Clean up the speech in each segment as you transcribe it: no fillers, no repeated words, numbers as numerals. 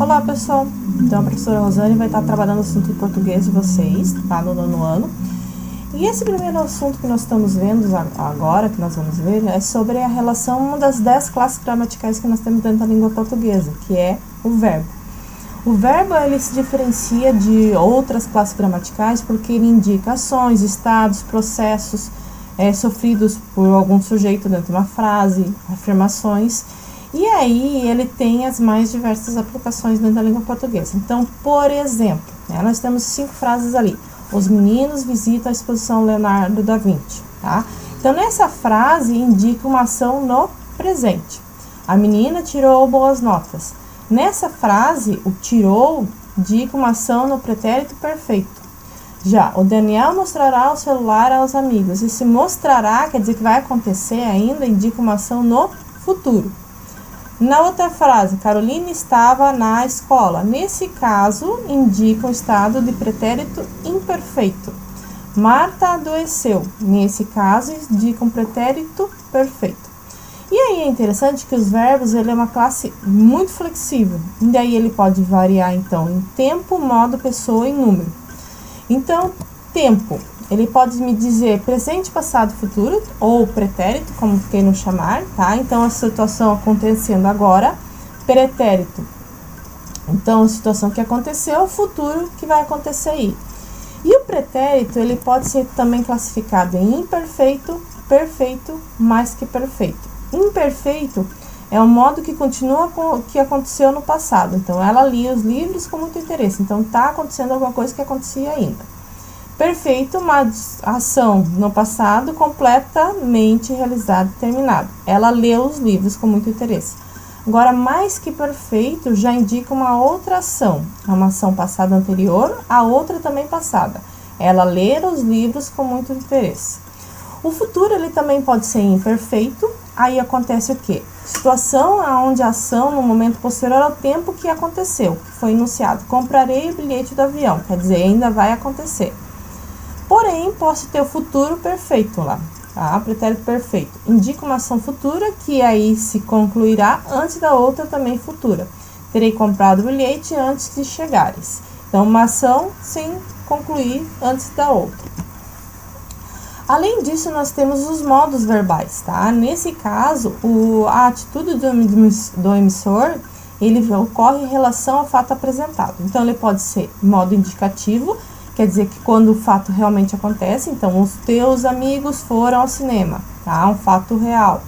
Olá pessoal, então a professora Rosane vai estar trabalhando o assunto de português de vocês, tá, no nono ano. E esse primeiro assunto que nós estamos vendo agora, que nós vamos ver, é sobre a relação, uma das 10 classes gramaticais que nós temos dentro da língua portuguesa, que é o verbo. O verbo, ele se diferencia de outras classes gramaticais porque ele indica ações, estados, processos sofridos por algum sujeito dentro de uma frase, afirmações. E aí ele tem as mais diversas aplicações dentro da língua portuguesa. Então, por exemplo, nós temos 5 frases ali. Os meninos visitam a exposição Leonardo da Vinci, tá? Então, nessa frase indica uma ação no presente. A menina tirou boas notas. Nessa frase, o tirou indica uma ação no pretérito perfeito. Já, o Daniel mostrará o celular aos amigos. Esse mostrará, quer dizer que vai acontecer ainda, indica uma ação no futuro. Na outra frase, Carolina estava na escola. Nesse caso, indica um estado de pretérito imperfeito. Marta adoeceu. Nesse caso, indica um pretérito perfeito. E aí é interessante que os verbos, ele é uma classe muito flexível. E daí ele pode variar, então, em tempo, modo, pessoa e número. Então, tempo, ele pode me dizer presente, passado, futuro, ou pretérito, como queiram chamar, tá? Então, a situação acontecendo agora, pretérito. Então, a situação que aconteceu, o futuro que vai acontecer aí. E o pretérito, ele pode ser também classificado em imperfeito, perfeito, mais que perfeito. Imperfeito é o modo que continua com o que aconteceu no passado. Então, ela lia os livros com muito interesse. Então, está acontecendo alguma coisa que acontecia ainda. Perfeito, uma ação no passado completamente realizada e terminada. Ela leu os livros com muito interesse. Agora, mais que perfeito já indica uma outra ação. Uma ação passada anterior, a outra também passada. Ela lê os livros com muito interesse. O futuro, ele também pode ser imperfeito. Aí acontece o quê? Situação onde a ação no momento posterior ao tempo que aconteceu, que foi enunciado. Comprarei o bilhete do avião, quer dizer, ainda vai acontecer. Porém, posso ter o futuro perfeito lá, tá? Pretérito perfeito. Indica uma ação futura que aí se concluirá antes da outra também futura. Terei comprado o bilhete antes de chegares. Então, uma ação sem concluir antes da outra. Além disso, nós temos os modos verbais, tá? Nesse caso, a atitude do emissor, ele ocorre em relação ao fato apresentado. Então, ele pode ser modo indicativo, quer dizer que quando o fato realmente acontece, então, os teus amigos foram ao cinema, tá? Um fato real.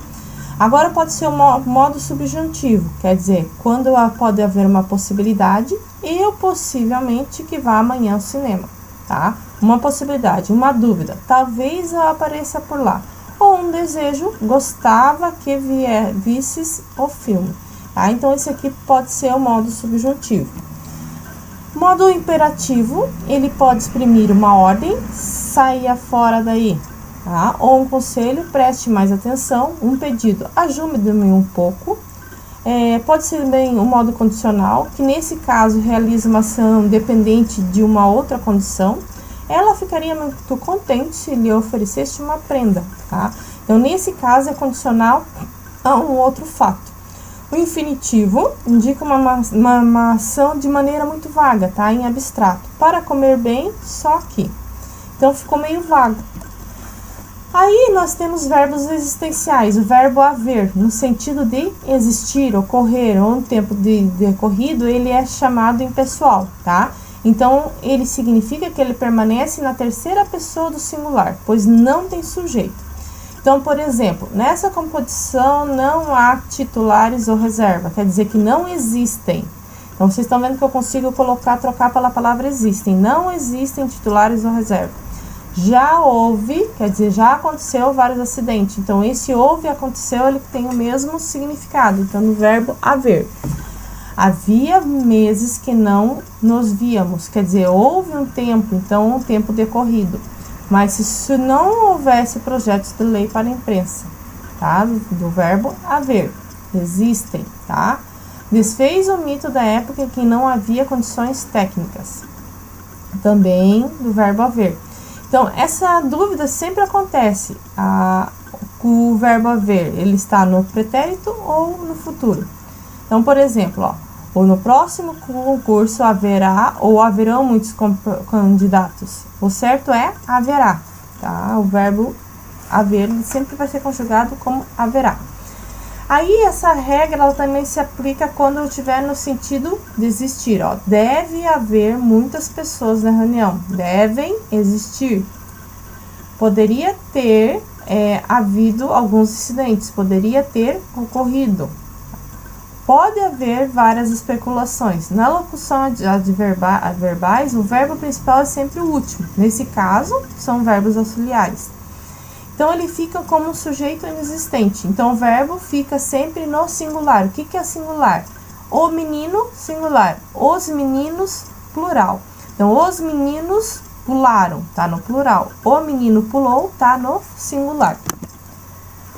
Agora, pode ser o modo subjuntivo, quer dizer, quando pode haver uma possibilidade, eu possivelmente que vá amanhã ao cinema, tá? Uma possibilidade, uma dúvida, talvez eu apareça por lá. Ou um desejo, gostava que visses o filme, tá? Então, esse aqui pode ser o modo subjuntivo. Modo imperativo, ele pode exprimir uma ordem, saia fora daí, tá? Ou um conselho, preste mais atenção, um pedido, ajude-me um pouco. Pode ser também um modo condicional, que nesse caso realiza uma ação dependente de uma outra condição. Ela ficaria muito contente se lhe oferecesse uma prenda, tá? Então, nesse caso, é condicional a um outro fato. O infinitivo indica uma ação de maneira muito vaga, tá? Em abstrato. Para comer bem, só aqui. Então, ficou meio vago. Aí, nós temos verbos existenciais. O verbo haver, no sentido de existir, ocorrer, ou um tempo decorrido, ele é chamado impessoal, tá? Então, ele significa que ele permanece na terceira pessoa do singular, pois não tem sujeito. Então, por exemplo, nessa composição não há titulares ou reserva, quer dizer que não existem. Então, vocês estão vendo que eu consigo trocar pela palavra existem. Não existem titulares ou reserva. Já houve, quer dizer, já aconteceu vários acidentes. Então, esse houve e aconteceu, ele tem o mesmo significado. Então, no verbo haver. Havia meses que não nos víamos, quer dizer, houve um tempo, então um tempo decorrido. Mas se não houvesse projetos de lei para a imprensa, tá? Do verbo haver, existem, tá? Desfez o mito da época em que não havia condições técnicas, também do verbo haver. Então, essa dúvida sempre acontece, o verbo haver, ele está no pretérito ou no futuro. Então, por exemplo, Ou no próximo concurso haverá ou haverão muitos candidatos. O certo é haverá, tá? O verbo haver sempre vai ser conjugado como haverá. Aí essa regra ela também se aplica quando eu tiver no sentido de existir, ó. Deve haver muitas pessoas na reunião. Devem existir. Poderia ter havido alguns incidentes. Poderia ter ocorrido. Pode haver várias especulações. Na locução adverbais, o verbo principal é sempre o último. Nesse caso, são verbos auxiliares. Então, ele fica como um sujeito inexistente. Então, o verbo fica sempre no singular. O que é singular? O menino, singular. Os meninos, plural. Então, os meninos pularam, tá no plural. O menino pulou, tá no singular.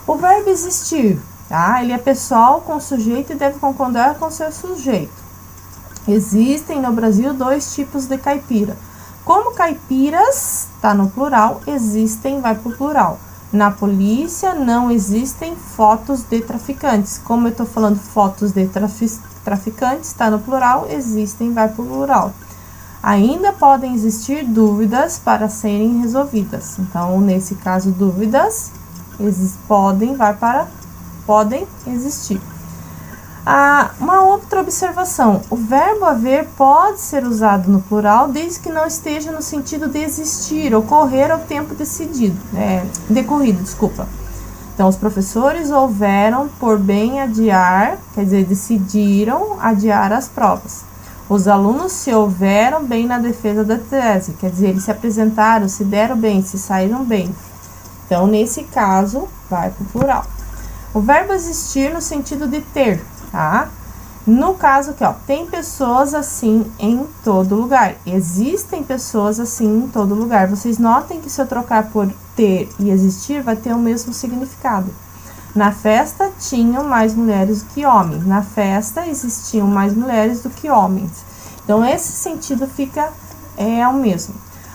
O verbo existir, tá? Ele é pessoal com sujeito e deve concordar com seu sujeito. Existem no Brasil 2 tipos de caipira. Como caipiras, tá no plural, existem, vai pro plural. Na polícia não existem fotos de traficantes. Como eu tô falando fotos de traficantes, tá no plural, existem, vai pro plural. Ainda podem existir dúvidas para serem resolvidas. Então, nesse caso, dúvidas podem existir. Uma outra observação, o verbo haver pode ser usado no plural desde que não esteja no sentido de existir, ocorrer ao tempo decorrido. Então, os professores houveram por bem adiar, quer dizer, decidiram adiar as provas. Os alunos se houveram bem na defesa da tese, quer dizer, eles se apresentaram, se deram bem, se saíram bem. Então, nesse caso, vai para o plural. O verbo existir no sentido de ter, tá? No caso aqui, ó, tem pessoas assim em todo lugar. Existem pessoas assim em todo lugar. Vocês notem que se eu trocar por ter e existir, vai ter o mesmo significado. Na festa tinham mais mulheres do que homens. Na festa existiam mais mulheres do que homens. Então, esse sentido fica o mesmo.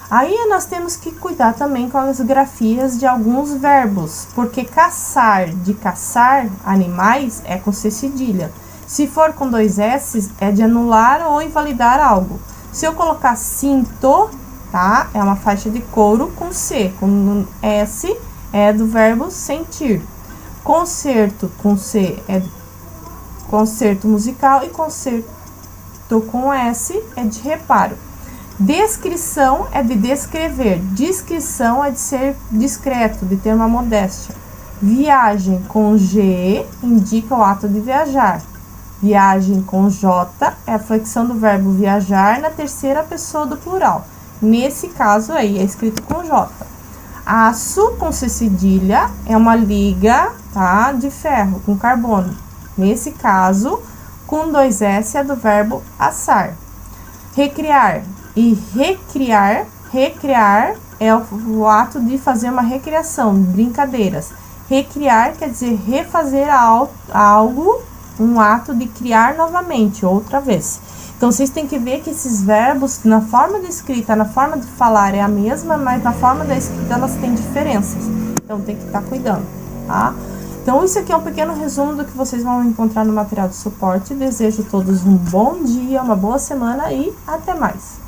Aí, nós temos que cuidar também com as grafias de alguns verbos, porque caçar, de caçar animais, é com C cedilha. Se for com 2 S, é de anular ou invalidar algo. Se eu colocar cinto, tá? É uma faixa de couro com C, com S é do verbo sentir. Concerto com C é de concerto musical e concerto com S é de reparo. Descrição é de descrever. Discrição é de ser discreto, de ter uma modéstia. Viagem com G indica o ato de viajar. Viagem com J é a flexão do verbo viajar na terceira pessoa do plural. Nesse caso aí, é escrito com J. Aço com C cedilha é uma liga, tá, de ferro com carbono. Nesse caso, com 2 S é do verbo assar. Recriar e recriar é o ato de fazer uma recriação, brincadeiras. Recriar quer dizer refazer algo, um ato de criar novamente, outra vez. Então, vocês têm que ver que esses verbos, na forma de escrita, na forma de falar é a mesma, mas na forma da escrita elas têm diferenças. Então, tem que estar cuidando, tá? Então, isso aqui é um pequeno resumo do que vocês vão encontrar no material de suporte. Desejo a todos um bom dia, uma boa semana e até mais!